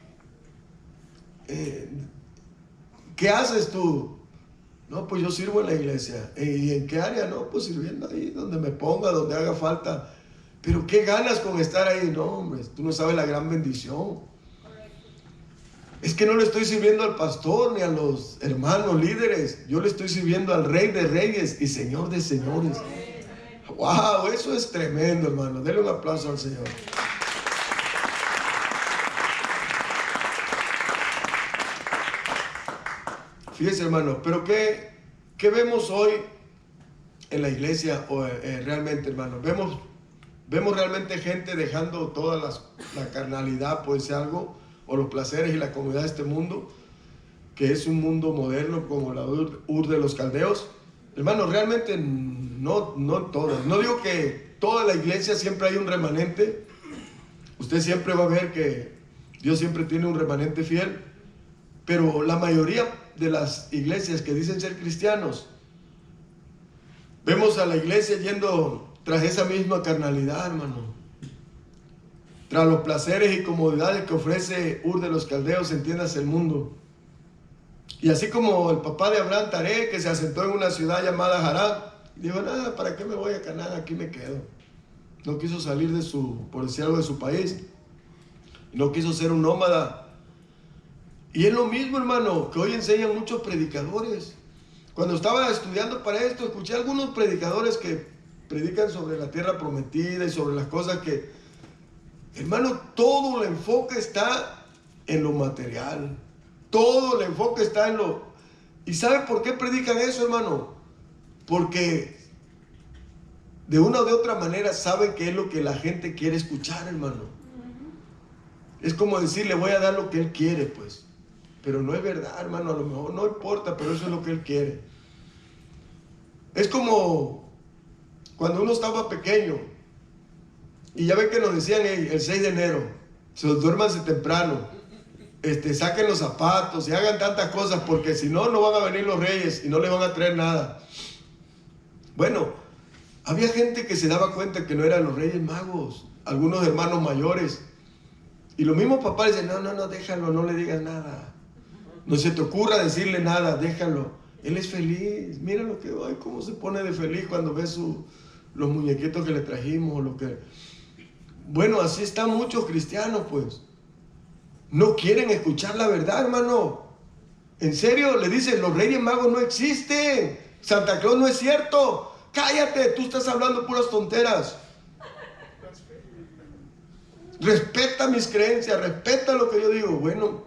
¿qué haces tú? No, pues yo sirvo en la iglesia. ¿Y en qué área? No, pues sirviendo ahí, donde me ponga, donde haga falta. Pero ¿qué ganas con estar ahí? No, hombre, tú no sabes la gran bendición. Es que no le estoy sirviendo al pastor ni a los hermanos líderes. Yo le estoy sirviendo al Rey de Reyes y Señor de Señores. ¡Wow! Eso es tremendo, hermano. Denle un aplauso al Señor. Fíjese, hermano, pero ¿qué vemos hoy en la iglesia? Realmente, hermano, vemos realmente gente dejando toda la carnalidad, puede ser algo, o los placeres y la comodidad de este mundo, que es un mundo moderno como la Ur de los Caldeos. Hermano, realmente no todas. No digo que toda la iglesia siempre hay un remanente. Usted siempre va a ver que Dios siempre tiene un remanente fiel, pero la mayoría de las iglesias que dicen ser cristianos, vemos a la iglesia yendo tras esa misma carnalidad, hermano. Tras los placeres y comodidades que ofrece Ur de los Caldeos, entiéndase el mundo. Y así como el papá de Abraham, Taré, que se asentó en una ciudad llamada Harán, dijo, nada, ¿para qué me voy a Canaán? Aquí me quedo. No quiso salir por decir algo, de su país. No quiso ser un nómada. Y es lo mismo, hermano, que hoy enseñan muchos predicadores. Cuando estaba estudiando para esto, escuché a algunos predicadores que predican sobre la tierra prometida y sobre las cosas que... Hermano, todo el enfoque está en lo material. Todo el enfoque está en lo... ¿Y sabe por qué predican eso, hermano? Porque de una o de otra manera saben que es lo que la gente quiere escuchar, hermano. Es como decir, le voy a dar lo que él quiere, pues. Pero no es verdad, hermano, a lo mejor no importa, pero eso es lo que él quiere. Es como cuando uno estaba pequeño y ya ve que nos decían el 6 de enero, duérmanse temprano, saquen los zapatos y hagan tantas cosas porque si no, no van a venir los reyes y no les van a traer nada. Bueno, había gente que se daba cuenta que no eran los reyes magos, algunos hermanos mayores. Y los mismos papás dicen, no, déjalo, no le digas nada. No se te ocurra decirle nada, déjalo. Él es feliz, mira lo que, ay, cómo se pone de feliz cuando ve los muñequitos que le trajimos. Bueno, así están muchos cristianos, pues. No quieren escuchar la verdad, hermano. En serio, le dicen, los reyes magos no existen. Santa Claus no es cierto. Cállate, tú estás hablando puras tonteras. Respeta mis creencias, respeta lo que yo digo. Bueno,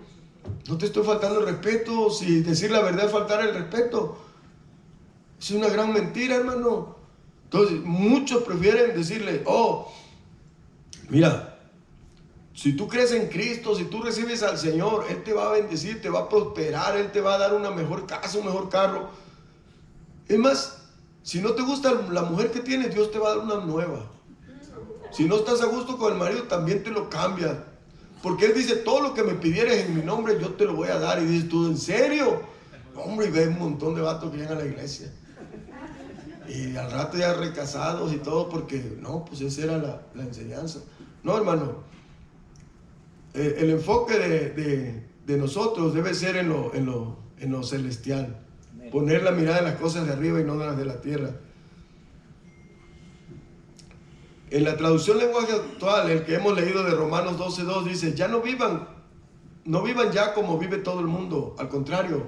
no te estoy faltando el respeto. Si decir la verdad es faltar el respeto, es una gran mentira, hermano. Entonces, muchos prefieren decirle, oh, mira, si tú crees en Cristo, si tú recibes al Señor, Él te va a bendecir, te va a prosperar, Él te va a dar una mejor casa, un mejor carro. Es más, si no te gusta la mujer que tienes, Dios te va a dar una nueva. Si no estás a gusto con el marido, también te lo cambia. Porque Él dice, todo lo que me pidieres en mi nombre, yo te lo voy a dar. Y dices tú, ¿en serio? Hombre, y ves un montón de vatos que llegan a la iglesia. Y al rato ya recasados y todo, porque no, pues esa era la enseñanza. No, hermano. El enfoque de nosotros debe ser en lo celestial. Poner la mirada en las cosas de arriba y no en las de la tierra. En la traducción lenguaje actual, el que hemos leído de Romanos 12:2 dice, ya no vivan ya como vive todo el mundo. Al contrario,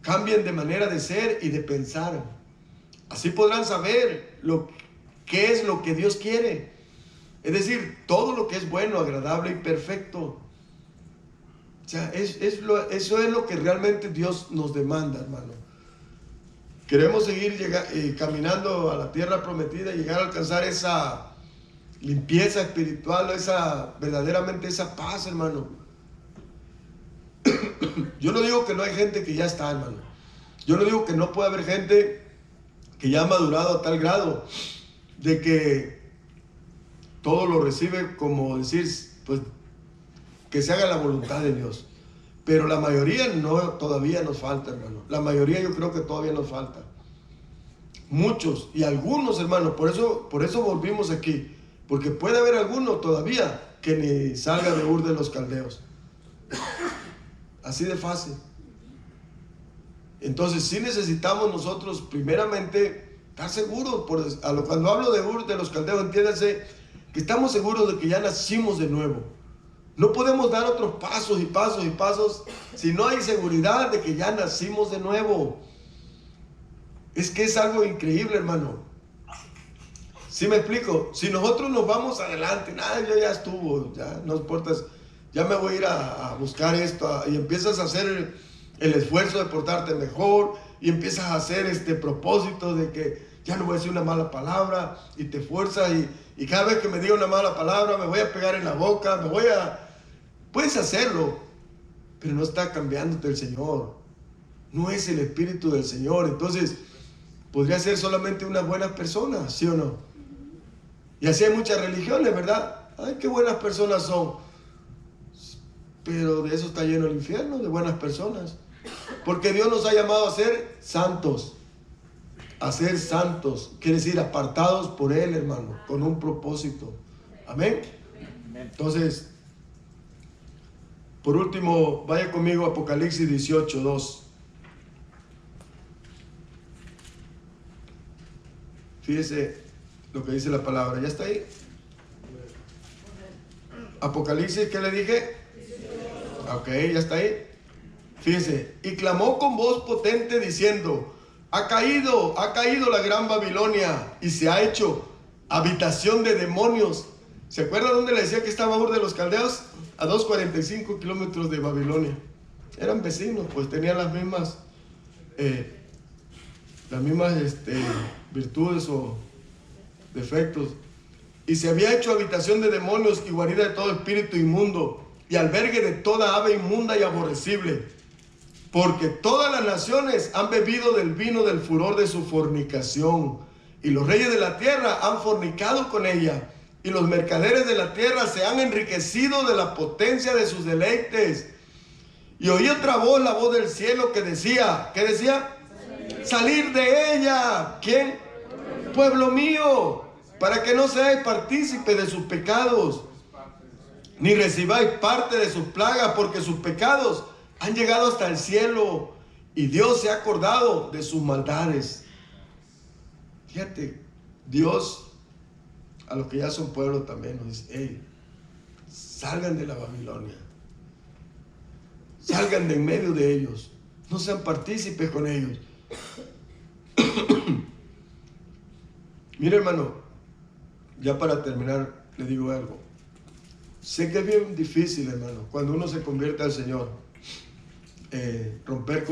cambien de manera de ser y de pensar. Así podrán saber qué es lo que Dios quiere. Es decir, todo lo que es bueno, agradable y perfecto. O sea, eso es lo que realmente Dios nos demanda, hermano. Queremos seguir caminando a la tierra prometida y llegar a alcanzar esa limpieza espiritual, verdaderamente esa paz, hermano. Yo no digo que no hay gente que ya está, hermano. Yo no digo que no puede haber gente que ya ha madurado a tal grado de que todo lo recibe como decir, pues, que se haga la voluntad de Dios. Pero la mayoría todavía nos falta, hermano. La mayoría yo creo que todavía nos falta. Muchos y algunos, hermano, por eso volvimos aquí. Porque puede haber alguno todavía que ni salga de Ur de los Caldeos. Así de fácil. Entonces sí necesitamos nosotros primeramente estar seguros. Cuando hablo de Ur de los Caldeos, entiéndase que estamos seguros de que ya nacimos de nuevo. No podemos dar otros pasos y pasos y pasos si no hay seguridad de que ya nacimos de nuevo. Es que es algo increíble, hermano. ¿Sí me explico? Si nosotros nos vamos adelante, nada, yo ya estuvo, ya no importa, ya me voy a ir a buscar esto, y empiezas a hacer el esfuerzo de portarte mejor, y empiezas a hacer propósito de que ya no voy a decir una mala palabra, y te esfuerzas, y cada vez que me diga una mala palabra, me voy a pegar en la boca, puedes hacerlo, pero no está cambiándote el Señor, no es el Espíritu del Señor. Entonces, podría ser solamente una buena persona, ¿sí o no? Y así hay muchas religiones, ¿verdad? Ay, qué buenas personas son. Pero de eso está lleno el infierno, de buenas personas. Porque Dios nos ha llamado a ser santos. A ser santos. Quiere decir apartados por Él, hermano. Con un propósito. Amén. Entonces, por último, vaya conmigo a Apocalipsis 18:2. Fíjese lo que dice la palabra. ¿Ya está ahí? Apocalipsis, ¿qué le dije? Ok, ya está ahí. Fíjese, y clamó con voz potente diciendo, ha caído la gran Babilonia y se ha hecho habitación de demonios ¿Se acuerda dónde le decía que estaba Ur de los Caldeos? A 245 kilómetros de Babilonia. Eran vecinos, pues tenían las mismas virtudes o defectos. Y se había hecho habitación de demonios y guarida de todo espíritu inmundo y albergue de toda ave inmunda y aborrecible, porque todas las naciones han bebido del vino del furor de su fornicación, y los reyes de la tierra han fornicado con ella, y los mercaderes de la tierra se han enriquecido de la potencia de sus deleites. Y oí otra voz, la voz del cielo, que decía, ¿qué decía? Salir de ella. ¿Quién? Pueblo mío, para que no seáis partícipes de sus pecados, ni recibáis parte de sus plagas, porque sus pecados han llegado hasta el cielo, y Dios se ha acordado de sus maldades. Fíjate, Dios a los que ya son pueblo también nos dice, hey, salgan de la Babilonia, salgan de en medio de ellos, no sean partícipes con ellos. Mira, hermano, ya para terminar le digo algo. Sé que es bien difícil, hermano, cuando uno se convierte al Señor, romper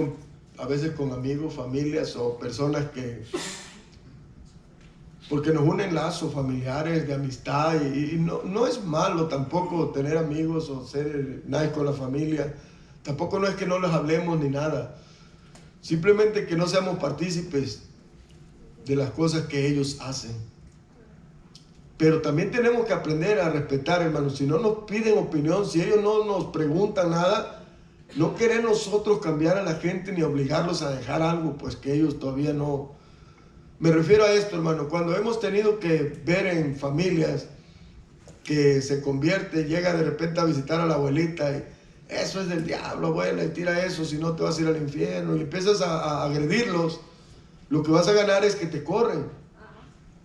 a veces con amigos, familias o personas porque nos unen lazos familiares de amistad, y no es malo tampoco tener amigos o ser nice con la familia. Tampoco no es que no les hablemos ni nada, simplemente que no seamos partícipes de las cosas que ellos hacen. Pero también tenemos que aprender a respetar, hermanos. Si no nos piden opinión, si ellos no nos preguntan nada, no querer nosotros cambiar a la gente ni obligarlos a dejar algo pues que ellos todavía no. Me refiero a esto, hermano, cuando hemos tenido que ver en familias que se convierte, llega de repente a visitar a la abuelita y eso es del diablo, abuela, y tira eso, si no te vas a ir al infierno, y empiezas a agredirlos, lo que vas a ganar es que te corren,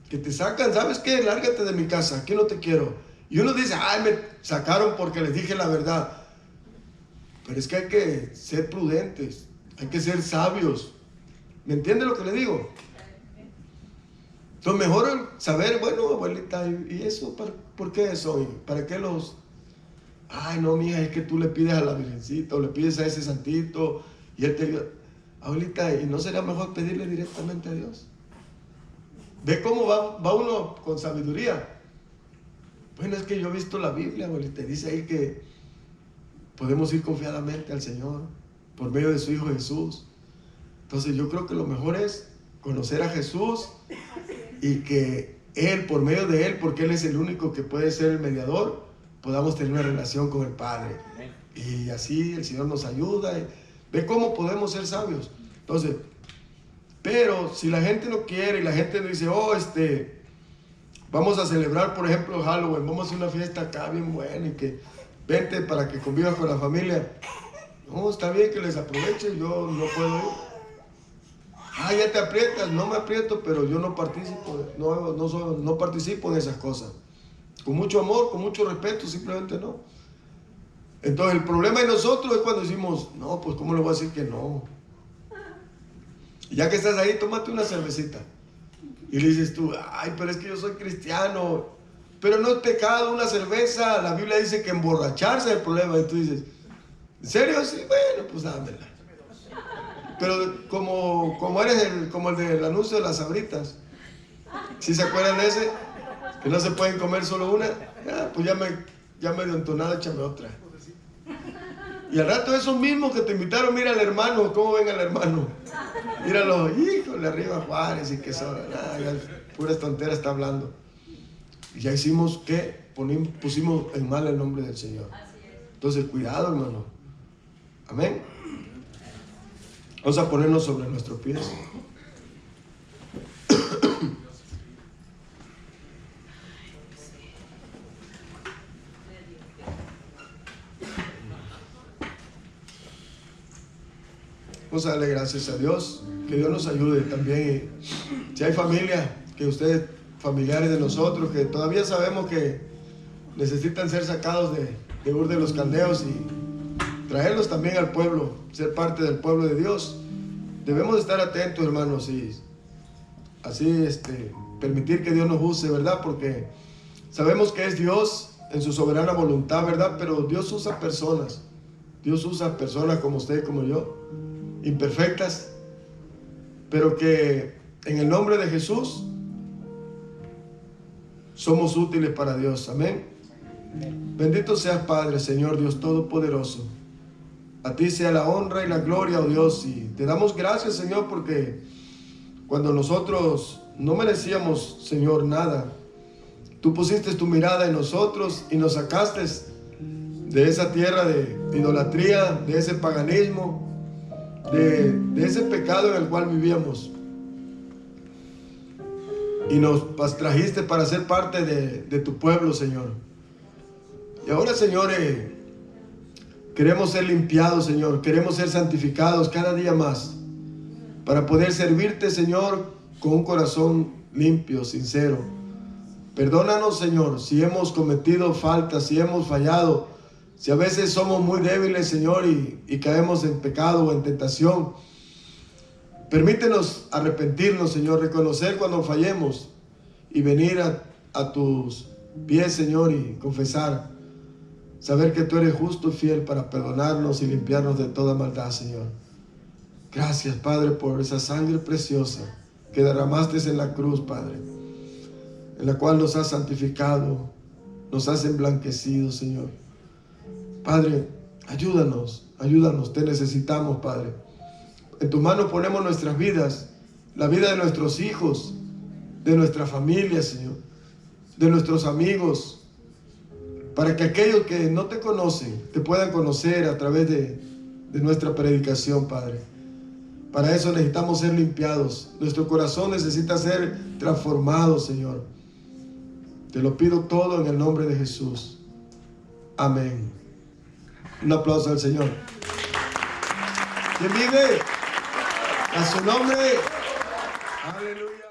que te sacan. ¿Sabes qué? Lárgate de mi casa, aquí no te quiero. Y uno dice, ay, me sacaron porque les dije la verdad. Pero es que hay que ser prudentes, hay que ser sabios. ¿Me entiende lo que le digo? Lo mejor es saber, bueno, abuelita, ¿y eso? ¿Por qué eso? ¿Para qué los...? Ay, no, mija, es que tú le pides a la Virgencita o le pides a ese santito y él te ayuda. Abuelita, ¿y no sería mejor pedirle directamente a Dios? ¿Ve cómo va uno con sabiduría? Bueno, es que yo he visto la Biblia, abuelita, dice ahí que podemos ir confiadamente al Señor por medio de su Hijo Jesús. Entonces yo creo que lo mejor es conocer a Jesús y que Él, por medio de Él, porque Él es el único que puede ser el mediador, podamos tener una relación con el Padre. Y así el Señor nos ayuda. Ve cómo podemos ser sabios. Entonces, pero si la gente no quiere y la gente nos dice, oh, vamos a celebrar, por ejemplo, Halloween, vamos a hacer una fiesta acá bien buena y que vente para que convivas con la familia. No, está bien que les aproveche, yo no puedo ir. Ah, ya te aprietas. No me aprieto, pero yo no participo, no participo en esas cosas. Con mucho amor, con mucho respeto, simplemente no. Entonces el problema de nosotros es cuando decimos, no, pues ¿cómo le voy a decir que no? Y ya que estás ahí, tómate una cervecita. Y le dices tú, ay, pero es que yo soy cristiano. Pero no es pecado una cerveza. La Biblia dice que emborracharse es el problema. Y tú dices, ¿en serio? Sí, bueno, pues dámela. Pero como eres como el del anuncio de las Sabritas. ¿Sí se acuerdan de ese? Que no se pueden comer solo una. Pues ya medio entonada, échame otra. Y al rato esos mismos que te invitaron, mira al hermano, ¿cómo ven al hermano? Míralo, híjole, arriba Juárez y que son, puras tonteras está hablando. Y ya hicimos, ¿qué? Pusimos en mal el nombre del Señor. Entonces, cuidado, hermano. Amén. Vamos a ponernos sobre nuestros pies. Vamos a darle gracias a Dios, que Dios nos ayude también. Si hay familia, que ustedes, familiares de nosotros, que todavía sabemos que necesitan ser sacados de Ur de los Caldeos y traerlos también al pueblo, ser parte del pueblo de Dios, debemos estar atentos, hermanos, y así permitir que Dios nos use, ¿verdad? Porque Sabemos que es Dios en su soberana voluntad, ¿verdad? Pero Dios usa personas. Dios usa personas como usted y como yo, imperfectas, pero que en el nombre de Jesús somos útiles para Dios. Amén. Bendito seas, Padre, Señor Dios Todopoderoso. A ti sea la honra y la gloria, oh Dios, y te damos gracias, Señor, porque cuando nosotros no merecíamos, Señor, nada, tú pusiste tu mirada en nosotros y nos sacaste de esa tierra de idolatría, de ese paganismo, de ese pecado en el cual vivíamos. Y nos trajiste para ser parte de tu pueblo, Señor. Y ahora, Señor, queremos ser limpiados, Señor. Queremos ser santificados cada día más para poder servirte, Señor, con un corazón limpio, sincero. Perdónanos, Señor, si hemos cometido faltas, si hemos fallado, si a veces somos muy débiles, Señor, y caemos en pecado o en tentación. Permítenos arrepentirnos, Señor, reconocer cuando fallemos y venir a tus pies, Señor, y confesar. Saber que tú eres justo y fiel para perdonarnos y limpiarnos de toda maldad, Señor. Gracias, Padre, por esa sangre preciosa que derramaste en la cruz, Padre, en la cual nos has santificado, nos has emblanquecido, Señor. Padre, ayúdanos, te necesitamos, Padre. En tus manos ponemos nuestras vidas, la vida de nuestros hijos, de nuestra familia, Señor, de nuestros amigos, para que aquellos que no te conocen te puedan conocer a través de nuestra predicación, Padre. Para eso necesitamos ser limpiados. Nuestro corazón necesita ser transformado, Señor. Te lo pido todo en el nombre de Jesús. Amén. Un aplauso al Señor. ¿Quién vive? A su nombre. Aleluya.